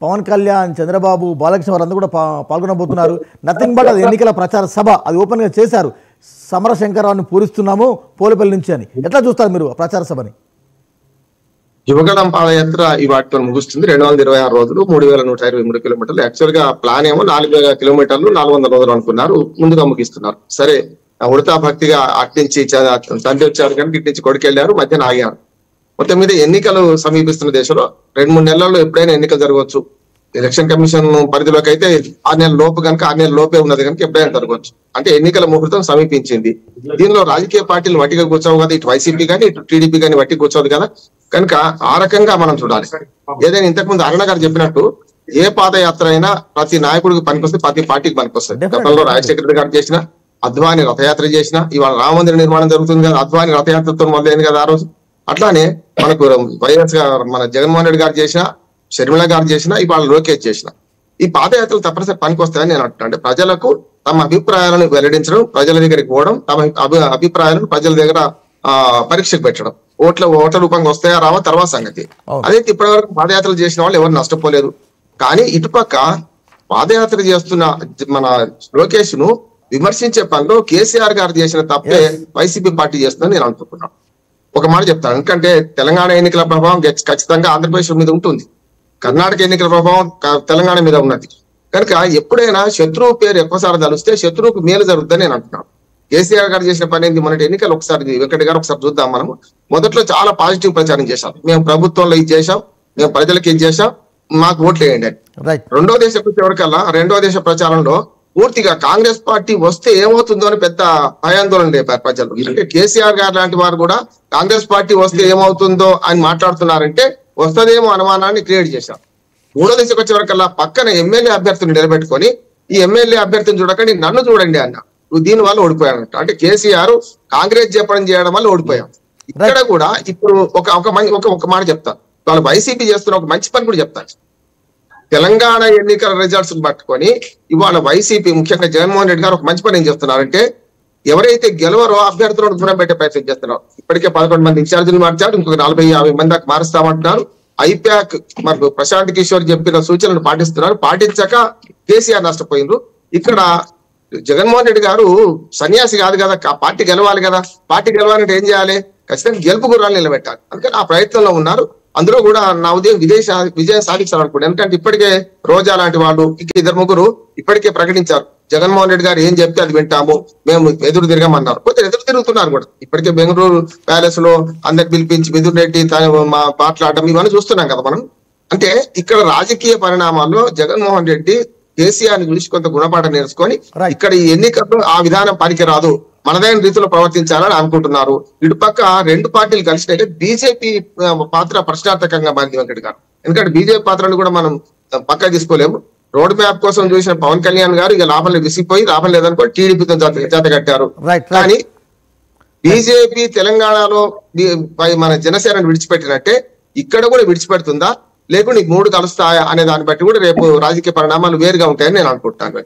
పవన్ కళ్యాణ్, చంద్రబాబు, బాలకృష్ణ వారందరూ కూడా పాల్గొనబోతున్నారు. Nothing but అది ఎన్నికల ప్రచార సభ, అది ఓపెన్గా చేశారు. సమరశంకరావుని పూరిస్తున్నాము పోలేపల్లి నుంచి అని. ఎట్లా చూస్తారు మీరు ప్రచార సభని? యువగళం పాదయాత్ర ఈ వాటితో ముగుస్తుంది. 226 రోజులు, 3123 కిలోమీటర్లు. యాక్చువల్ గా ప్లాన్ ఏమో 4000 కిలోమీటర్లు, 400 రోజులు అనుకున్నారు. ముందుగా ముగిస్తున్నారు. సరే, ఉడతా భక్తిగా అట్నుంచి తండ్రి వచ్చారు కనుక ఇటు నుంచి కొడుకెళ్లారు, మధ్యన ఆగారు. మొత్తం మీద ఎన్నికలు సమీపిస్తున్న దేశంలో 2-3 నెలల్లో ఎప్పుడైనా ఎన్నికలు జరగవచ్చు. ఎలక్షన్ కమిషన్ పరిధిలోకి అయితే 6 నెలల లోపు కనుక 6 నెలల లోపే ఉన్నది కనుక ఎప్పుడైనా జరగవచ్చు. అంటే ఎన్నికల ముహూర్తం సమీపించింది. దీనిలో రాజకీయ పార్టీలు వట్టిగా కూర్చోవు కదా, ఇటు వైసీపీ కానీ ఇటు టీడీపీ కానీ వట్టి కూర్చోదు కదా. కనుక ఆ రకంగా మనం చూడాలి. ఏదైనా ఇంతకుముందు అరుణ గారు చెప్పినట్టు ఏ పాదయాత్ర అయినా ప్రతి నాయకుడికి పనికొస్తుంది, ప్రతి పార్టీకి పనికొస్తుంది. గతంలో రాజశేఖర రెడ్డి గారు చేసిన, అద్వాని రథయాత్ర చేసిన, ఇవాళ రామ మందిర నిర్మాణం జరుగుతుంది కదా, అద్వాని రథయాత్రతో మొదలైంది కదా ఆ రోజు. అట్లానే మనకు వైఎస్ మన జగన్మోహన్ రెడ్డి గారు చేసిన, షర్మిల గారు చేసిన, ఇవాళ లోకేష్ చేసిన ఈ పాదయాత్రలు తప్పనిసరి పనికొస్తాయని నేను అంటున్నాను. అంటే ప్రజలకు తమ అభిప్రాయాలను వెల్లడించడం, ప్రజల దగ్గరికి పోవడం, తమ అభిప్రాయాలను ప్రజల దగ్గర పరీక్షకు పెట్టడం. ఓట్ల రూపంగా వస్తాయా రావా తర్వాత సంగతి. అదైతే ఇప్పటివరకు పాదయాత్రలు చేసిన వాళ్ళు ఎవరు నష్టపోలేదు. కానీ ఇటుపక్క పాదయాత్ర చేస్తున్న మన లోకేష్ ను విమర్శించే పనిలో కేసీఆర్ గారు చేసిన తప్పే వైసీపీ పార్టీ చేస్తుందని నేను అనుకుంటున్నాను. ఒక మాట చెప్తాను, ఎందుకంటే తెలంగాణ ఎన్నికల ప్రభావం ఖచ్చితంగా ఆంధ్రప్రదేశ్ మీద ఉంటుంది. కర్ణాటక ఎన్నికల ప్రభావం తెలంగాణ మీద ఉన్నది. కనుక ఎప్పుడైనా శత్రువు పేరు ఎక్కువసారి తలుస్తే శత్రువుకు మేలు జరుగుతుందని నేను అంటున్నాను. కేసీఆర్ గారు చేసిన పని ఏంది? మొన్నటి ఎన్నికలు ఒకసారి వెంకట గారు ఒకసారి చూద్దాం. మనము మొదట్లో చాలా పాజిటివ్ ప్రచారం చేశాం. మేము ప్రభుత్వంలో ఇది చేశాం, మేము ప్రజలకు ఇది చేశాం, మాకు ఓట్లు వేయండి అని. రెండో దేశ చివరికల్లా రెండో దేశ ప్రచారంలో పూర్తిగా కాంగ్రెస్ పార్టీ వస్తే ఏమవుతుందో అని పెద్ద భయాందోళన లేపారు ప్రజలు. అంటే కేసీఆర్ గారు లాంటి వారు కూడా కాంగ్రెస్ పార్టీ వస్తే ఏమవుతుందో అని మాట్లాడుతున్నారంటే వస్తుందేమో అనుమానాన్ని క్రియేట్ చేశారు. మూడో దశకు వచ్చే వరకల్లా పక్కన ఎమ్మెల్యే అభ్యర్థిని నిలబెట్టుకొని ఈ ఎమ్మెల్యే అభ్యర్థిని చూడకండి నన్ను చూడండి అన్న, దీని వల్ల ఓడిపోయానంట. అంటే కేసీఆర్ కాంగ్రెస్ చెప్పడం చేయడం వల్ల ఓడిపోయాం. ఇక్కడ కూడా ఇప్పుడు ఒక మాట చెప్తాను, వాళ్ళు వైసీపీ చేస్తున్న ఒక మంచి పని కూడా చెప్తాను. తెలంగాణ ఎన్నికల రిజల్ట్స్ పట్టుకొని ఇవాళ వైసీపీ ముఖ్యంగా జగన్మోహన్ రెడ్డి గారు ఒక మంచి పని ఏం చేస్తున్నారంటే, ఎవరైతే గెలవరో అభ్యర్థులను దూరం పెట్టే ప్రయత్నం చేస్తున్నారు. ఇప్పటికే 11 మంది ఇన్ఛార్జీలు మార్చారు, ఇంకొక 40-50 మంది దాకా మారుస్తామంటున్నారు. ఐప్యాక్ మరి ప్రశాంత్ కిషోర్ చెప్పిన సూచనలు పాటిస్తున్నారు. పాటించక కేసీఆర్ నష్టపోయిండ్రు. ఇక్కడ జగన్మోహన్ రెడ్డి గారు సన్యాసి కాదు కదా, పార్టీ గెలవాలి కదా. పార్టీ గెలవాలంటే ఏం చేయాలి? ఖచ్చితంగా గెలుపు గుర్రాలు నిలబెట్టాలి. అందుకని ఆ ప్రయత్నంలో ఉన్నారు. అందులో కూడా నా ఉదయం విజయం సాధించాలనుకుంటే, ఎందుకంటే ఇప్పటికే రోజా లాంటి వాళ్ళు ఇద్దరు ముగ్గురు ఇప్పటికే ప్రకటించారు, జగన్మోహన్ రెడ్డి గారు ఏం చెప్తే అది వింటాము, మేము ఎదురు తిరగమన్నారు. కొంచెం ఎదురు తిరుగుతున్నారు కూడా. ఇప్పటికే బెంగళూరు ప్యాలెస్ లో అందరు పిలిపించి మిథున్ రెడ్డి మాట్లాడడం ఇవన్నీ చూస్తున్నాం కదా మనం. అంటే ఇక్కడ రాజకీయ పరిణామాల్లో జగన్మోహన్ రెడ్డి కేసీఆర్ ని చూసి కొంత గుణపాఠం నేర్చుకొని ఇక్కడ ఈ ఎన్నికల్లో ఆ విధానం పనికిరాదు, మనదైన రీతిలో ప్రవర్తించాలని అనుకుంటున్నారు. ఇటుపక్క రెండు పార్టీలు కలిసినట్టే బీజేపీ పాత్ర ప్రశ్నార్థకంగా మారింది వెంకట గారు. ఎందుకంటే బీజేపీ పాత్రను కూడా మనం పక్క తీసుకోలేము. రోడ్ మ్యాప్ కోసం చూసిన పవన్ కళ్యాణ్ గారు ఇక లాభం విసిగిపోయి లాభం లేదనుకో టీడీపీతో జత కట్టారు. కానీ బీజేపీ తెలంగాణలో మన జనసేనను విడిచిపెట్టినట్టే ఇక్కడ కూడా విడిచిపెడుతుందా, లేకుంటే 3 కలుస్తాయా అనే దాన్ని బట్టి కూడా రేపు రాజకీయ పరిణామాలు వేరుగా ఉంటాయని నేను అనుకుంటాను.